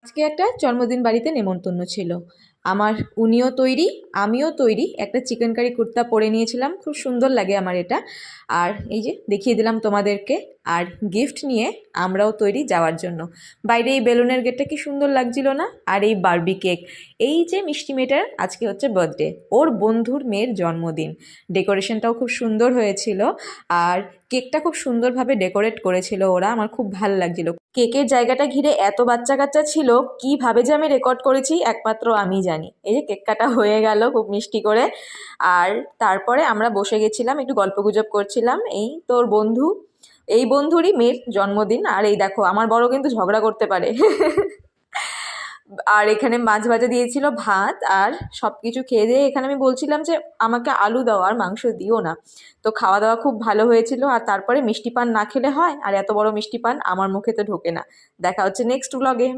আজকে একটা জন্মদিন বাড়িতে নেমন্তন্ন ছিল আমার। উনিও তৈরি, আমিও তৈরি। একটা চিকেন কারি কুর্তা পরে নিয়েছিলাম, খুব সুন্দর লাগে আমার এটা। আর এই যে দেখিয়ে দিলাম তোমাদেরকে। আর গিফট নিয়ে আমরাও তৈরি যাওয়ার জন্য। বাইরে এই বেলুনের গেটটা কি সুন্দর লাগছিল না? আর এই বারবি কেক। এই যে মিষ্টি মেয়েটার আজকে হচ্ছে বার্থডে, ওর বন্ধুর মেয়ের জন্মদিন। ডেকোরেশনটাও খুব সুন্দর হয়েছিল। আর কেকটা খুব সুন্দরভাবে ডেকোরেট করেছিল ওরা, আমার খুব ভালো লাগছিল। কেকের জায়গাটা ঘিরে এত বাচ্চা কাচ্চা ছিল, কিভাবে যে আমি রেকর্ড করেছি একমাত্র আমি জানি। এই যে কেক কাটা হয়ে গেল খুব মিষ্টি করে। আর তারপরে আমরা বসে গেছিলাম, একটু গল্পগুজব করছিলাম। এই তোর বন্ধু, এই বন্ধুরই মেয়ের জন্মদিন। আর এই দেখো, আমার বড় কিন্তু ঝগড়া করতে পারে। আর এখানে মাছ ভাজা দিয়েছিল, ভাত আর সব কিছু খেয়ে দিয়ে এখানে আমি বলছিলাম যে আমাকে আলু দাও আর মাংস দিও না। তো খাওয়া দাওয়া খুব ভালো হয়েছিল। আর তারপরে মিষ্টি পান না খেলে হয়? আর এত বড় মিষ্টি পান আমার মুখে তো ঢোকে না। দেখা হচ্ছে নেক্সট ব্লগে।